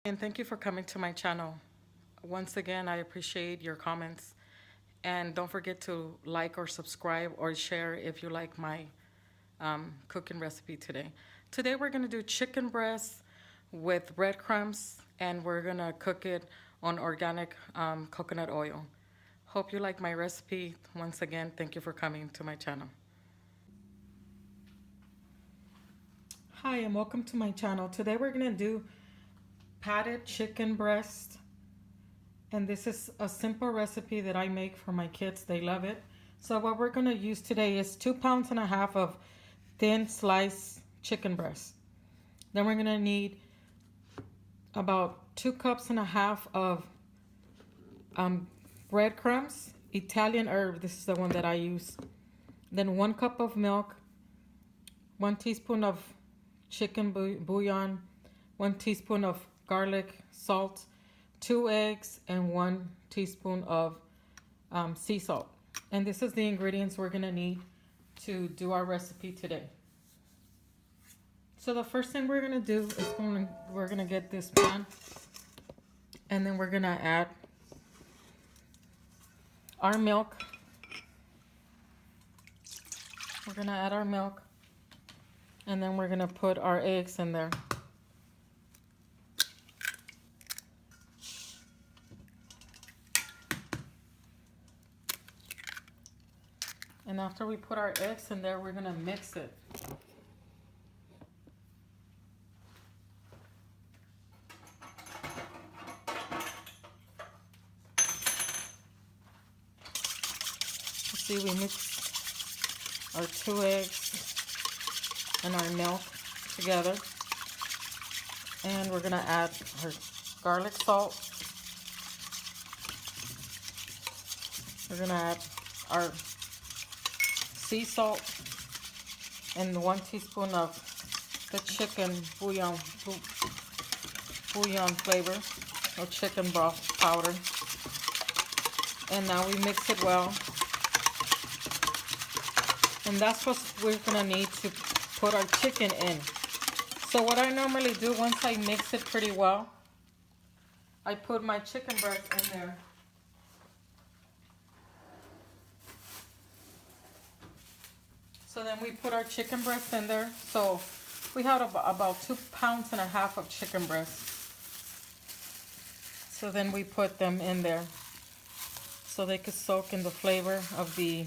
And thank you for coming to my channel. Once again, I appreciate your comments. And don't forget to like or subscribe or share if you like my cooking recipe today. Today we're gonna do chicken breast with breadcrumbs and we're gonna cook it on organic coconut oil. Hope you like my recipe. Once again, thank you for coming to my channel. Hi and welcome to my channel. Today we're gonna do patted chicken breast, and this is a simple recipe that I make for my kids. They love it. So what we're gonna use today is 2 pounds and a half of thin sliced chicken breast. Then we're gonna need about 2 cups and a half of breadcrumbs, Italian herb. This is the one that I use. Then 1 cup of milk, 1 teaspoon of chicken bouillon, 1 teaspoon of garlic, salt, 2 eggs, and 1 teaspoon of sea salt. And this is the ingredients we're gonna need to do our recipe today. So the first thing we're gonna do is we're gonna get this pan, and then we're gonna add our milk. We're gonna add our milk, and then we're gonna put our eggs in there. And after we put our eggs in there, we're gonna mix it. See, we mix our 2 eggs and our milk together. And we're gonna add our garlic salt. We're gonna add our sea salt and 1 teaspoon of the chicken bouillon flavor or chicken broth powder. And now we mix it well. And that's what we're gonna need to put our chicken in. So what I normally do, once I mix it pretty well, I put my chicken breast in there. So then we put our chicken breast in there. So we have about 2 pounds and a half of chicken breast. So then we put them in there so they could soak in the flavor of the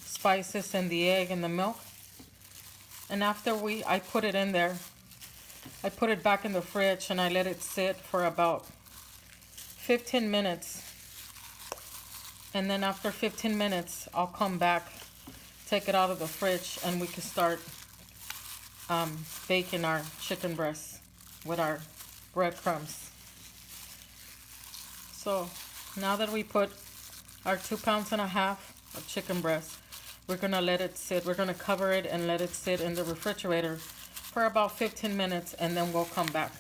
spices and the egg and the milk. And after I put it in there, I put it back in the fridge and I let it sit for about 15 minutes. And then after 15 minutes, I'll come back, take it out of the fridge, and we can start baking our chicken breast with our breadcrumbs. So now that we put our 2 pounds and a half of chicken breast, we're gonna let it sit. We're gonna cover it and let it sit in the refrigerator for about 15 minutes, and then we'll come back.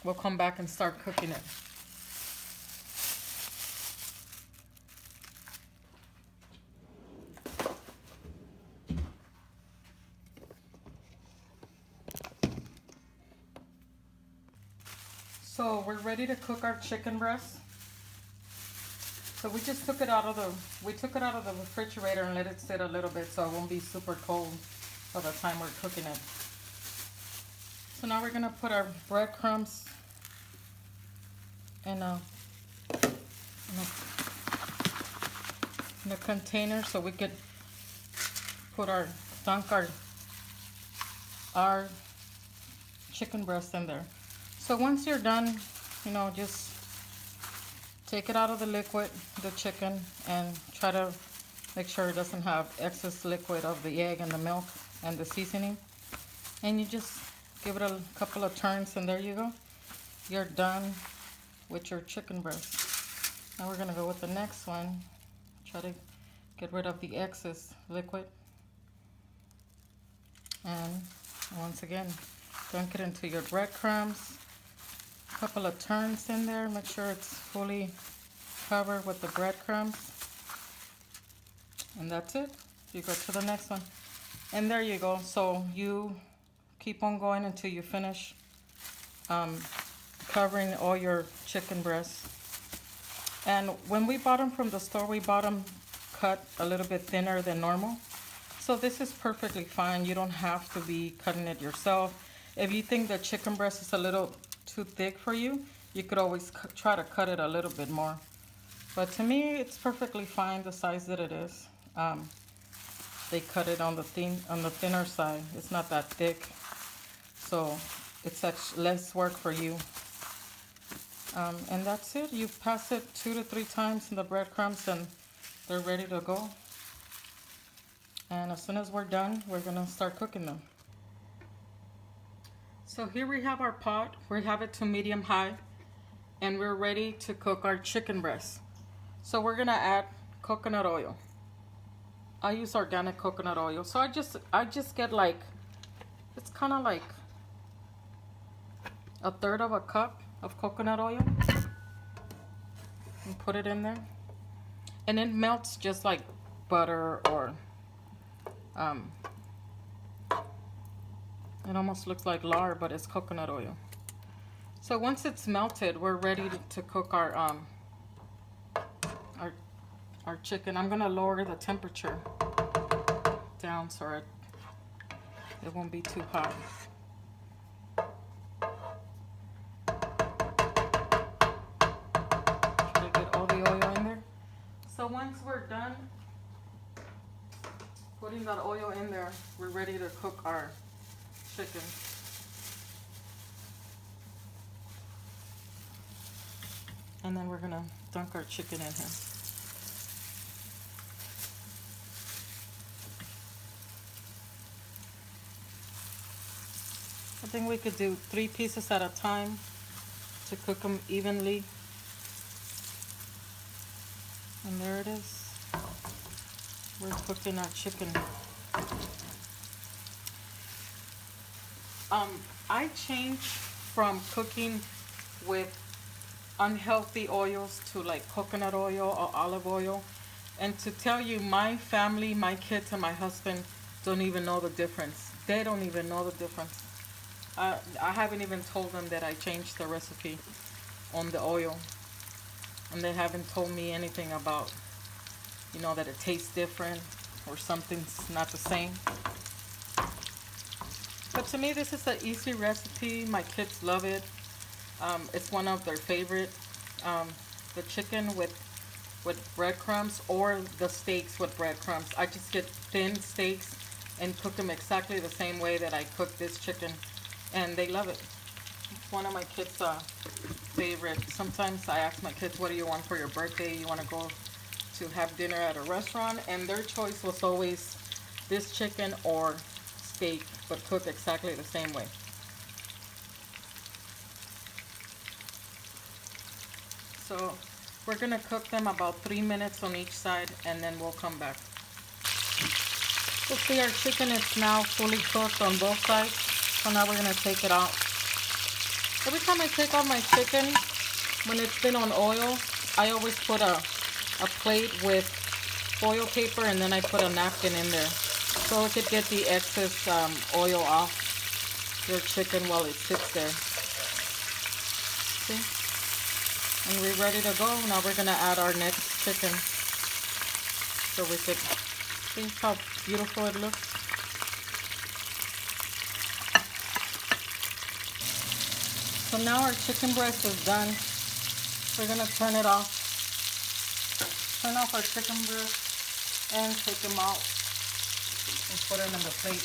We'll come back and start cooking it. So we're ready to cook our chicken breast. So we just took it out of the refrigerator and let it sit a little bit so it won't be super cold by the time we're cooking it. So now we're gonna put our breadcrumbs in a container so we could dunk our chicken breast in there. So once you're done, just take it out of the liquid, the chicken, and try to make sure it doesn't have excess liquid of the egg and the milk and the seasoning. And you just give it a couple of turns, and there you go. You're done with your chicken breast. Now we're gonna go with the next one. Try to get rid of the excess liquid. And once again, dunk it into your breadcrumbs. Couple of turns in there, make sure it's fully covered with the breadcrumbs, and that's it. You go to the next one, and there you go. So you keep on going until you finish covering all your chicken breasts. And when we bought them from the store, we bought them cut a little bit thinner than normal. So this is perfectly fine. You don't have to be cutting it yourself. If you think the chicken breast is a little too thick for you, you could always try to cut it a little bit more. But to me, it's perfectly fine the size that it is. They cut it on the thinner side. It's not that thick, so it's actually less work for you. And that's it. You pass it 2 to 3 times in the breadcrumbs and they're ready to go. And as soon as we're done, we're gonna start cooking them. So here we have our pot. We have it to medium high and we're ready to cook our chicken breast. So we're gonna add coconut oil. I use organic coconut oil. So I just get like, it's kind of like 1/3 cup of coconut oil and put it in there. And it melts just like butter, or it almost looks like lard, but it's coconut oil. So once it's melted, we're ready to cook our chicken. I'm gonna lower the temperature down so it won't be too hot. Try to get all the oil in there. So once we're done putting that oil in there, we're ready to cook our chicken. And then we're gonna dunk our chicken in here. I think we could do 3 pieces at a time to cook them evenly. And there it is. We're cooking our chicken. I changed from cooking with unhealthy oils to like coconut oil or olive oil. And to tell you, my family, my kids and my husband don't even know the difference. They don't even know the difference. I haven't even told them that I changed the recipe on the oil. And they haven't told me anything about, you know, that it tastes different or something's not the same. But to me, this is an easy recipe. My kids love it. It's one of their favorite. The chicken with breadcrumbs, or the steaks with breadcrumbs. I just get thin steaks and cook them exactly the same way that I cook this chicken, and they love it. It's one of my kids' favorite. Sometimes I ask my kids, what do you want for your birthday? You want to go to have dinner at a restaurant? And their choice was always this chicken or steak, but cooked exactly the same way. So we're going to cook them about 3 minutes on each side, and then we'll come back. So see, our chicken is now fully cooked on both sides. So now we're going to take it out. Every time I take out my chicken, when it's been on oil, I always put a plate with foil paper, and then I put a napkin in there so it could get the excess oil off your chicken while it sits there. See? And we're ready to go. Now we're going to add our next chicken so we could see how beautiful it looks. So now our chicken breast is done. We're going to turn it off. Turn off our chicken breast and take them out and put it in the plate.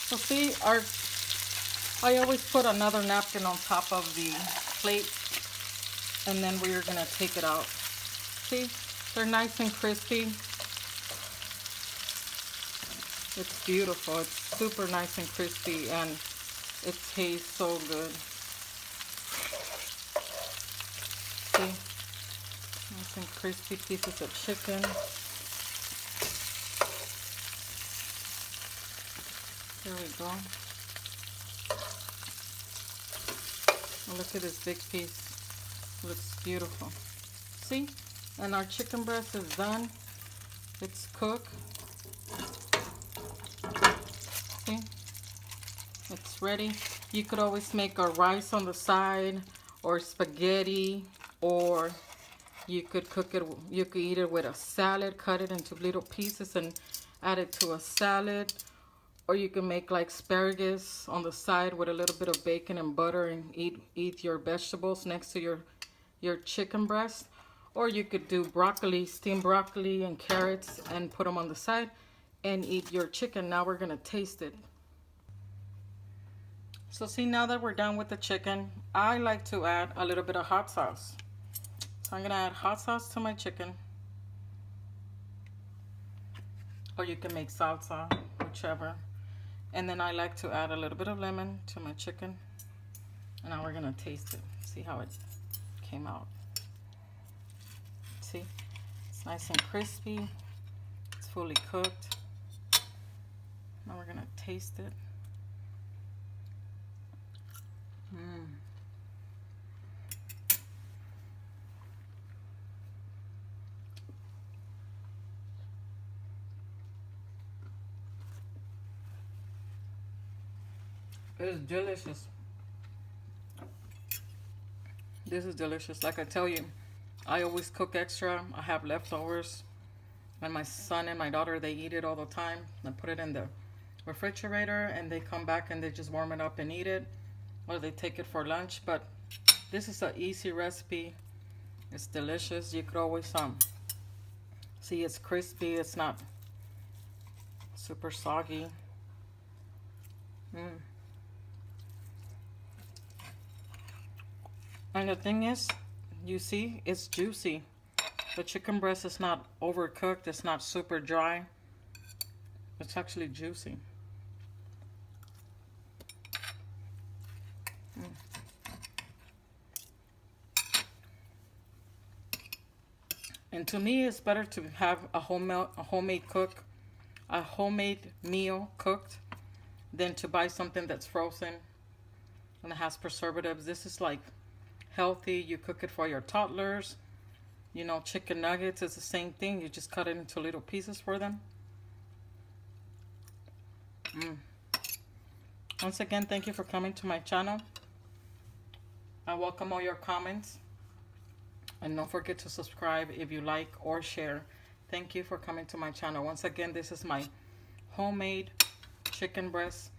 So see, I always put another napkin on top of the plate, and then we're going to take it out. See, they're nice and crispy. It's beautiful. It's super nice and crispy, and it tastes so good. See, nice and crispy pieces of chicken. There we go. Oh, look at this big piece. It looks beautiful. See? And our chicken breast is done. It's cooked. See? It's ready. You could always make a rice on the side, or spaghetti, or you could cook it, you could eat it with a salad, cut it into little pieces and add it to a salad. Or you can make like asparagus on the side with a little bit of bacon and butter and eat your vegetables next to your chicken breast. Or you could do broccoli, steamed broccoli and carrots and put them on the side and eat your chicken. Now we're gonna taste it. So see, now that we're done with the chicken, I like to add a little bit of hot sauce. So I'm gonna add hot sauce to my chicken. Or you can make salsa, whichever. And then I like to add a little bit of lemon to my chicken. And now we're gonna taste it. See how it came out. See, it's nice and crispy. It's fully cooked. Now we're gonna taste it. It's delicious. This is delicious. Like I tell you, I always cook extra. I have leftovers. And my son and my daughter, they eat it all the time. I put it in the refrigerator and they come back and they just warm it up and eat it. Or they take it for lunch. But this is an easy recipe. It's delicious. You could always see it's crispy. It's not super soggy. And the thing is, you see, it's juicy. The chicken breast is not overcooked. It's not super dry. It's actually juicy. And to me, it's better to have a homemade meal cooked than to buy something that's frozen and it has preservatives. This is like healthy. You cook it for your toddlers. You know, chicken nuggets is the same thing. You just cut it into little pieces for them. Once again, thank you for coming to my channel. I welcome all your comments. And don't forget to subscribe if you like or share. Thank you for coming to my channel. Once again, this is my homemade chicken breast